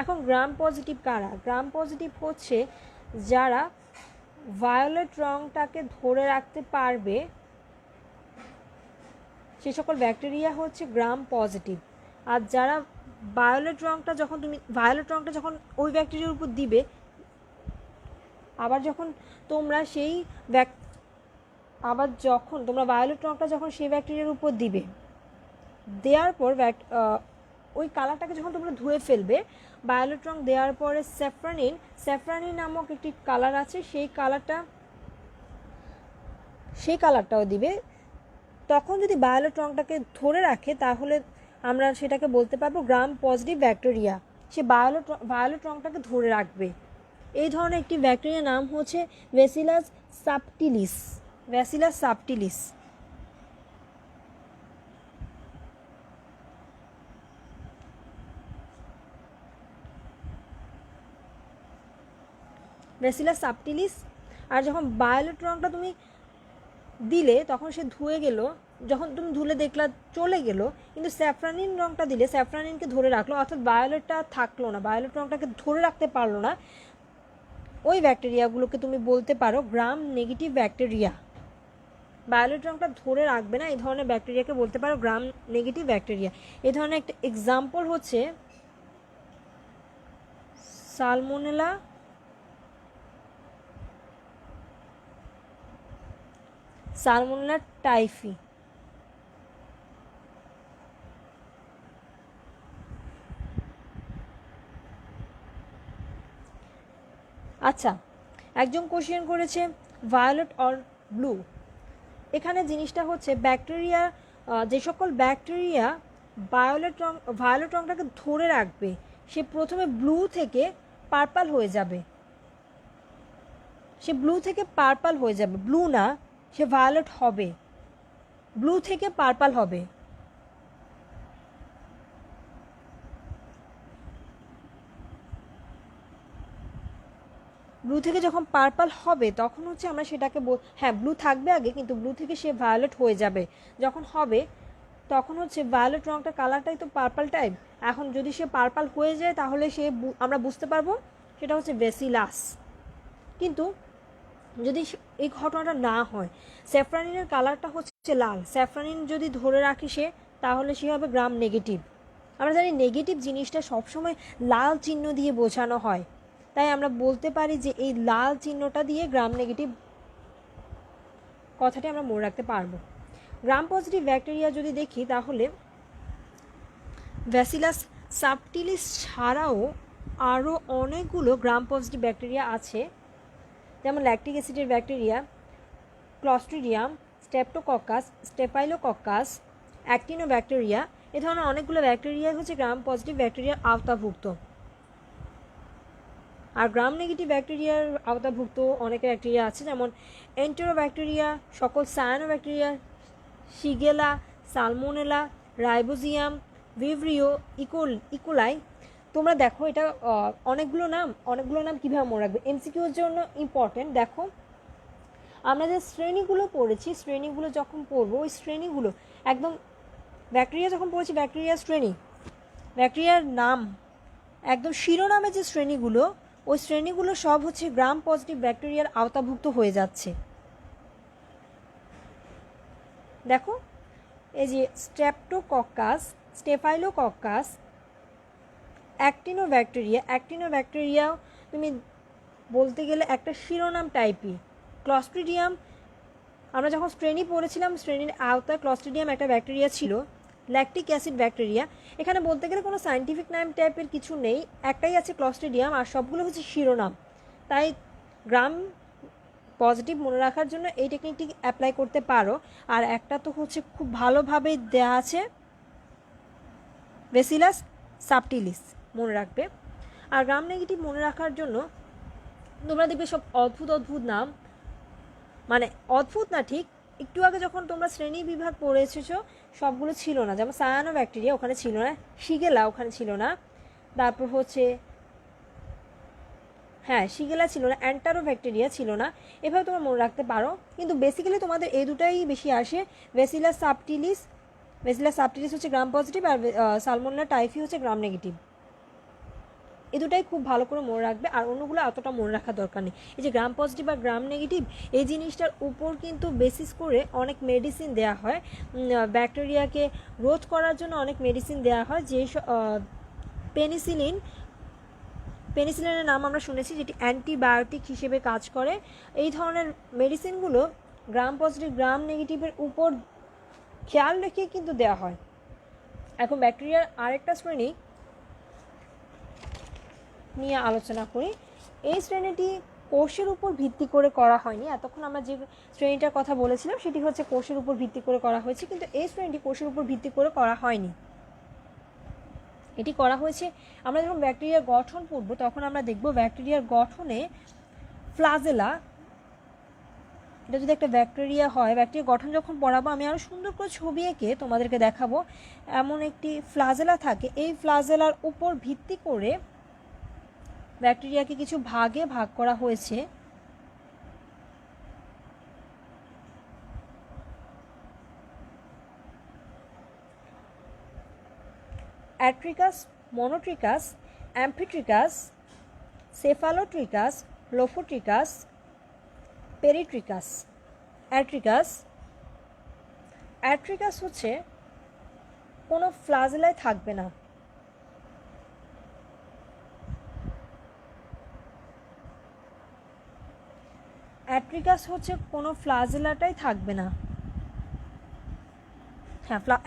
এখন গ্রাম পজিটিভ কারা? গ্রাম পজিটিভ হচ্ছে যারা ভায়োলেট রংটাকে ধরে রাখতে পারবে সে সকল ব্যাকটেরিয়া হচ্ছে গ্রাম পজিটিভ। আর যারা ভায়োলেট রংটা যখন ওই ব্যাকটেরিয়ার উপর দিবে, আবার যখন তোমরা ভায়োলেট রংটা যখন সেই ব্যাকটেরিয়ার উপর দিবে, দেওয়ার পর ওই কালারটাকে যখন তোমরা ধুয়ে ফেলবে, ভায়োলেট রং দেওয়ার পরে স্যাফরানিন নামক একটি কালার আছে, সেই কালারটাও দিবে। তখন যদি ভায়োলেট রংটাকে ধরে রাখে তাহলে আমরা সেটাকে বলতে পারবো গ্রাম পজিটিভ ব্যাকটেরিয়া। সে ভায়োলেট রংটাকে ধরে রাখবে। এই ধরনের একটি ব্যাকটেরিয়ার নাম হচ্ছে ব্যাসিলাস সাবটিলিস। Bacillus subtilis. আর যখন ভায়োলেট রংটা তুমি দিলে তখন সে ধুয়ে গেল, যখন তুমি ধুলে দেখলা চলে গেল, কিন্তু স্যাফরানিন রংটা দিলে স্যাফরানিনকে ধরে রাখলো, অর্থাৎ ভায়োলেটটা থাকলো না, ভায়োলেট রংটাকে ধরে রাখতে পারলো না, ওই ব্যাকটেরিয়াগুলোকে তুমি বলতে পারো গ্রাম নেগেটিভ ব্যাকটেরিয়া। ভায়োলেট রংটা ধরে রাখবে না এই ধরনের ব্যাকটেরিয়াকে বলতে পারো গ্রাম নেগেটিভ ব্যাকটেরিয়া। এই ধরনের একটা এক্সাম্পল হচ্ছে সালমোনেলা টাইফি। আচ্ছা, একজন কোশ্চেন করেছে ভায়োলেট অর ব্লু। এখানে জিনিসটা হচ্ছে ব্যাকটেরিয়া, যে সকল ব্যাকটেরিয়া ভায়োলেট রংটাকে ধরে রাখবে সে প্রথমে ব্লু থেকে পার্পল হয়ে যাবে। ব্লু না, সে ভায়োলেট হবে, ব্লু থেকে পার্পল হবে। ব্লু থেকে যখন পার্পল হবে তখন হচ্ছে আমরা সেটাকে ব্লু থাকবে আগে, কিন্তু ব্লু থেকে সে ভায়োলেট হয়ে যাবে। যখন হবে তখন হচ্ছে ভায়োলেট রংটা কালারটাই তো পার্পল টাইপ। এখন যদি সে পার্পল হয়ে যায় তাহলে আমরা বুঝতে পারবো সেটা হচ্ছে ব্যাসিলাস। কিন্তু যদি এই ঘটনাটা না হয়, স্যাফরানিনের কালারটা হচ্ছে লাল, স্যাফরানিন যদি ধরে রাখি তাহলে সে হবে গ্রাম নেগেটিভ। আমরা জানি নেগেটিভ জিনিসটা সবসময় লাল চিহ্ন দিয়ে বোঝানো হয়, তাই আমরা বলতে পারি যে এই লাল চিহ্নটা দিয়ে গ্রাম নেগেটিভ কথাটি আমরা মনে রাখতে পারবো। গ্রাম পজিটিভ ব্যাকটেরিয়া যদি দেখি তাহলে ব্যাসিলাস সাবটিলিস ছাড়াও আরও অনেকগুলো গ্রাম পজিটিভ ব্যাকটেরিয়া আছে, যেমন ল্যাকটিক অ্যাসিডের ব্যাকটেরিয়া, ক্লস্ট্রিডিয়াম, স্ট্রেপ্টোকক্কাস, স্টেফাইলোকক্কাস, অ্যাক্টিনোব্যাকটেরিয়া। এ ধরনের অনেকগুলো ব্যাকটেরিয়া হচ্ছে গ্রাম পজিটিভ ব্যাকটেরিয়ার আওতাভুক্ত। আর গ্রাম নেগেটিভ ব্যাকটেরিয়ার আওতাভুক্ত অনেক ব্যাকটেরিয়া আছে, যেমন এন্টেরোব্যাকটেরিয়া, সকল সায়ানোব্যাকটেরিয়া, শিগেলা, সালমোনেলা, রাইবোজিয়াম, ভিভ্রিও, ইকোলাই। তোমরা দেখো এটা অনেকগুলো নাম কীভাবে মনে রাখবে, এমসিকিউর জন্য ইম্পর্টেন্ট। দেখো আমরা যে শ্রেণীগুলো পড়েছি, শ্রেণীগুলো যখন পড়বো ওই শ্রেণীগুলো একদম ব্যাকটেরিয়া যখন পড়েছি ব্যাকটেরিয়ার নাম একদম শিরোনামে যে শ্রেণীগুলো, ওই শ্রেণীগুলো সব হচ্ছে গ্রাম পজিটিভ ব্যাকটেরিয়ার আওতাভুক্ত হয়ে যাচ্ছে। দেখো এই যে স্ট্রেপ্টোকক্কাস, স্টেফাইলোকক্কাস, অ্যাক্টিনোব্যাকটেরিয়া তুমি বলতে গেলে একটা শিরোনাম টাইপই। ক্লস্ট্রিডিয়াম, আমরা যখন শ্রেণী পড়েছিলাম শ্রেণীর আওতায় ক্লস্ট্রিডিয়াম একটা ব্যাকটেরিয়া ছিল, ল্যাকটিক অ্যাসিড ব্যাকটেরিয়া। এখানে বলতে গেলে কোনো সায়েন্টিফিক নাম টাইপের কিছু নেই, একটাই আছে ক্লস্ট্রিডিয়াম, আর সবগুলো হচ্ছে শিরোনাম। তাই গ্রাম পজিটিভ মনে রাখার জন্য এই টেকনিকটি অ্যাপ্লাই করতে পারো। আর একটা তো হচ্ছে খুব ভালোভাবে দেওয়া আছে, ব্যাসিলাস সাবটিলিস মনে রাখবে। আর গ্রাম নেগেটিভ মনে রাখার জন্য তোমরা দেখবে সব অদ্ভুত নাম, মানে অদ্ভুত না ঠিক, একটু আগে যখন তোমরা শ্রেণী বিভাগ পড়ে এসেছো সবগুলো ছিল না। যেমন সায়ানো ব্যাকটেরিয়া ওখানে ছিল না, শিগেলা ওখানে ছিল না, তারপর হচ্ছে শিগেলা ছিল না, অ্যান্টারো ব্যাকটেরিয়া ছিল না। এভাবে তোমরা মনে রাখতে পারো, কিন্তু বেসিক্যালি তোমাদের এই দুটাই বেশি আসে। ব্যাসিলাস সাবটিলিস হচ্ছে গ্রাম পজিটিভ, আর সালমোনেলা টাইফি হচ্ছে গ্রাম নেগেটিভ। এই দুটাই খুব ভালো করে মনে রাখবে, আর অন্যগুলো অতটা মনে রাখার দরকার নেই। এই যে গ্রাম পজিটিভ আর গ্রাম নেগেটিভ, এই জিনিসটার উপর কিন্তু বেসিস করে অনেক মেডিসিন দেওয়া হয়, ব্যাকটেরিয়াকে রোধ করার জন্য অনেক মেডিসিন দেওয়া হয়। যে পেনিসিলিনের নাম আমরা শুনেছি, যেটি অ্যান্টিবায়োটিক হিসেবে কাজ করে। এই ধরনের মেডিসিনগুলো গ্রাম পজিটিভ গ্রাম নেগেটিভের উপর খেয়াল রেখে কিন্তু দেওয়া হয়। এখন ব্যাকটেরিয়ার আরেকটা শ্রেণী নিয়ে আলোচনা করি। এই শ্রেণীটি কোষের উপর ভিত্তি করে করা হয়নি। এতক্ষণ আমরা যে শ্রেণীটার কথা বলেছিলাম সেটি হচ্ছে কোষের উপর ভিত্তি করে করা হয়েছে, কিন্তু এই শ্রেণীটি কোষের উপর ভিত্তি করে করা হয়নি। এটি করা হয়েছে, আমরা যখন ব্যাকটেরিয়ার গঠন পড়ব তখন আমরা দেখব ব্যাকটেরিয়ার গঠনে ফ্লাজেলা, এটা যদি একটা ব্যাকটেরিয়া হয়, ব্যাকটেরিয়ার গঠন যখন পড়াবো আমি আরও সুন্দর করে ছবি এঁকে তোমাদেরকে দেখাবো। এমন একটি ফ্লাজেলা থাকে, এই ফ্লাজেলার উপর ভিত্তি করে ব্যাকটেরিয়াকে কিছু ভাগে ভাগ করা হয়েছে। অ্যাট্রিকাস, মনোট্রিকাস, অ্যাম্ফিট্রিকাস, সেফালোট্রিকাস, লোফোট্রিকাস, পেরিট্রিকাস। অ্যাট্রিকাস হচ্ছে কোনো ফ্লাজেলায় থাকবে না। অ্যাট্রিকাস হচ্ছে কোনো ফ্লাজেলাটাই থাকবে না।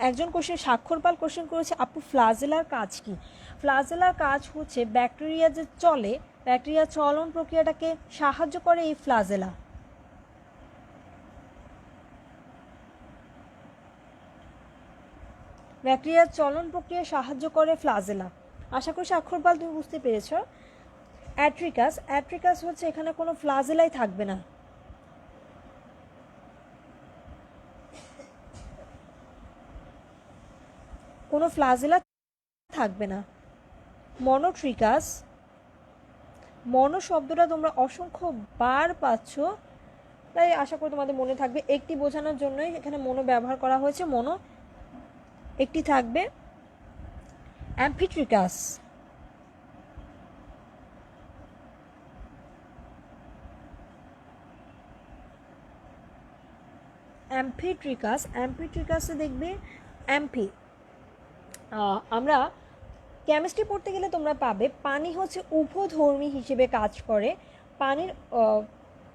একজন কোশ্চেন স্বাক্ষরপাল কোশ্চেন করেছে, আপু ফ্লাজেলার কাজ কি? ফ্লাজেলার কাজ হচ্ছে ব্যাকটেরিয়া যে চলে, ব্যাকটেরিয়া চলন প্রক্রিয়াটাকে সাহায্য করে এই ফ্লাজেলা। ব্যাকটেরিয়ার চলন প্রক্রিয়া সাহায্য করে ফ্লাজেলা। আশা করি স্বাক্ষরপাল তুমি বুঝতে পেরেছ। অ্যাট্রিকাস হচ্ছে এখানে কোনো ফ্লাজেলাই থাকবে না। কোনো ফ্লাজেলা থাকবে না। মনোট্রিকাস, মনো শব্দটা তোমরা অসংখ্য বার পাচ্ছ, তাই আশা করি তোমাদের মনে থাকবে। একটি বোঝানোর জন্যই এখানে মনো ব্যবহার করা হয়েছে, মনো একটি থাকবে। অ্যাম্ফিট্রিকাস, অ্যাম্ফিট্রিকাসে দেখবে আমরা কেমিস্ট্রি পড়তে গেলে তোমরা পাবে পানি হচ্ছে উভধর্মী হিসেবে কাজ করে।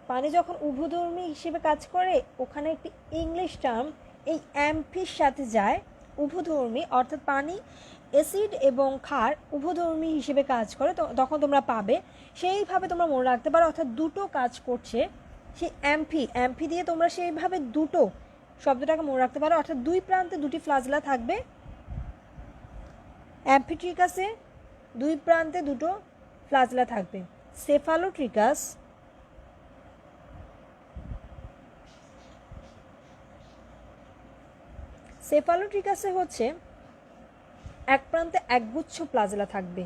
পানি যখন উভধর্মী হিসেবে কাজ করে ওখানে একটি ইংলিশ টার্ম এই অ্যাম্ফির সাথে যায়, উভধর্মী, অর্থাৎ পানি অ্যাসিড এবং ক্ষার উভধর্মী হিসেবে কাজ করে, তো তখন তোমরা পাবে। সেইভাবে তোমরা মনে রাখতে পারো, অর্থাৎ দুটো কাজ করছে। সেই অ্যাম্ফি দিয়ে তোমরা সেইভাবে দুটো শব্দটাকে মনে রাখতে পারো, অর্থাৎ দুই প্রান্তে দুটি ফ্লাজেলা থাকবে। অ্যাম্ফিট্রিকাসে দুই প্রান্তে দুটো ফ্লাজেলা থাকবে। সেফালোট্রিকাসে হচ্ছে এক প্রান্তে একগুচ্ছ ফ্লাজেলা থাকবে।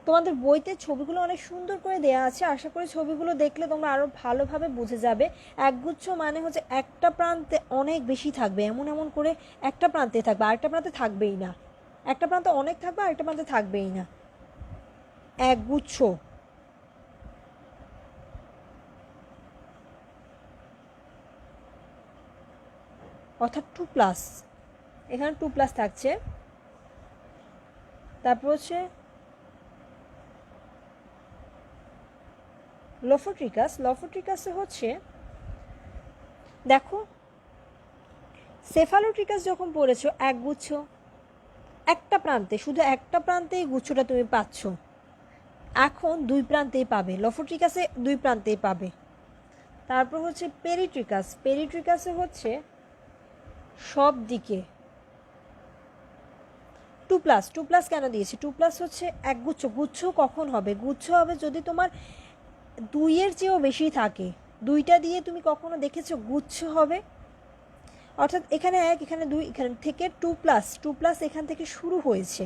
তোমাদের বইতে ছবিগুলো অনেক সুন্দর করে দেয়া আছে, আশা করি ছবিগুলো দেখলে তোমরা আরও ভালোভাবে বুঝে যাবে। একগুচ্ছ মানে হচ্ছে একটা প্রান্তে অনেক বেশি থাকবে, এমন করে একটা প্রান্তে থাকবে, আরেকটা প্রান্তে থাকবেই না। একটা প্রান্তে অনেক থাকবে, আরেকটা প্রান্তে থাকবেই না। একগুচ্ছ। অর্থাৎ 2+, এখানে 2+ থাকছে। তারপর হচ্ছে লোফোট্রিকাস। লোফোট্রিকাসে হচ্ছে দেখো সেফালোট্রিকাস যখন পড়েছো একগুচ্ছ, একটা প্রান্তে, শুধু একটা প্রান্তেই গুচ্ছটা তুমি পাচ্ছ, এখন দুই প্রান্তেই পাবে। লোফোট্রিকাসে দুই প্রান্তেই পাবে। তারপর হচ্ছে পেরিট্রিকাস। পেরিট্রিকাসে হচ্ছে সব দিকে টু প্লাস। টু প্লাস কেন দিয়েছি? টু প্লাস হচ্ছে একগুচ্ছ। গুচ্ছ কখন হবে? গুচ্ছ হবে যদি তোমার দুইয়ের চেয়েও বেশি থাকে। দুইটা দিয়ে তুমি কখনো দেখেছো গুচ্ছ হবে? অর্থাৎ এখানে এক, এখানে দুই, এখান থেকে টু প্লাস। টু প্লাস এখান থেকে শুরু হয়েছে,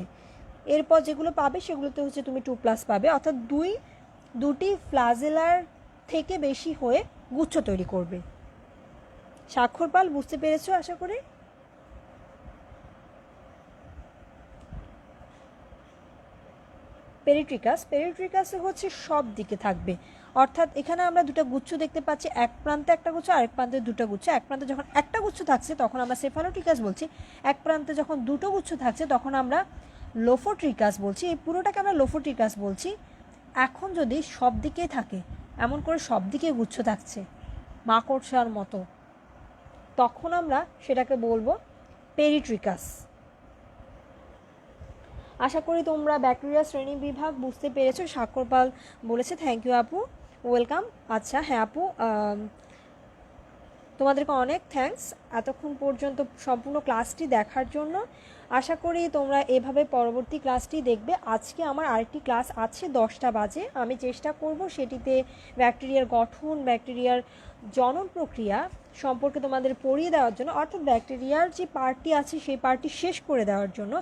এরপর যেগুলো পাবে সেগুলোতে হচ্ছে তুমি টু প্লাস পাবে। অর্থাৎ দুটি ফ্লাজেলার থেকে বেশি হয়ে গুচ্ছ তৈরি করবে। স্বাক্ষরপাল বুঝতে পেরেছো আশা করি। পেরিট্রিকাস। পেরিট্রিকাসে হচ্ছে সব দিকে থাকবে। অর্থাৎ এখানে আমরা দুটো গুচ্ছ দেখতে পাচ্ছি, এক প্রান্তে একটা গুচ্ছ, আরেক প্রান্তে দুটো গুচ্ছ। এক প্রান্তে যখন একটা গুচ্ছ থাকছে তখন আমরা সেফালোট্রিকাস বলছি, এক প্রান্তে যখন দুটো গুচ্ছ থাকছে তখন আমরা লোফোট্রিকাস বলছি। এই পুরোটাকে আমরা লোফোট্রিকাস বলছি। এখন যদি সব দিকেই থাকে, এমন করে সব দিকে গুচ্ছ থাকছে মাকড়সার মতো, তখন আমরা সেটাকে বলবো পেরিট্রিকাস। আশা করি তোমরা ব্যাকটেরিয়া শ্রেণী বিভাগ বুঝতে পেরেছো। স্বাক্ষরপাল বলেছে থ্যাংক ইউ আপু, ওয়েলকাম। আচ্ছা হ্যাঁ আপু, তোমাদেরকে অনেক থ্যাঙ্কস এতক্ষণ পর্যন্ত সম্পূর্ণ ক্লাসটি দেখার জন্য। আশা করি তোমরা এভাবে পরবর্তী ক্লাসটি দেখবে। আজকে আমার আরেকটি ক্লাস আছে 10টা বাজে। আমি চেষ্টা করব সেটিতে ব্যাকটেরিয়ার গঠন, ব্যাকটেরিয়ার জনন প্রক্রিয়া সম্পর্কে তোমাদের পড়িয়ে দেওয়ার জন্য, অর্থাৎ ব্যাকটেরিয়ার যে পার্টটি আছে সেই পার্টটি শেষ করে দেওয়ার জন্য।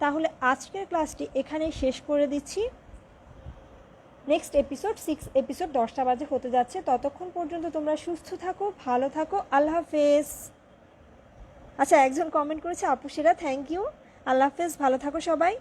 তাহলে আজকের ক্লাসটি এখানেই শেষ করে দিচ্ছি। নেক্সট এপিসোড 6 এপিসোড 10টা বাজে হতে যাচ্ছে। ততক্ষণ পর্যন্ত তোমরা সুস্থ থাকো, ভালো থাকো, আল্লাহ হাফেজ। আচ্ছা একজন কমেন্ট করেছে আপু সেরা, থ্যাংক ইউ, আল্লাহ হাফেজ, ভালো থাকো সবাই।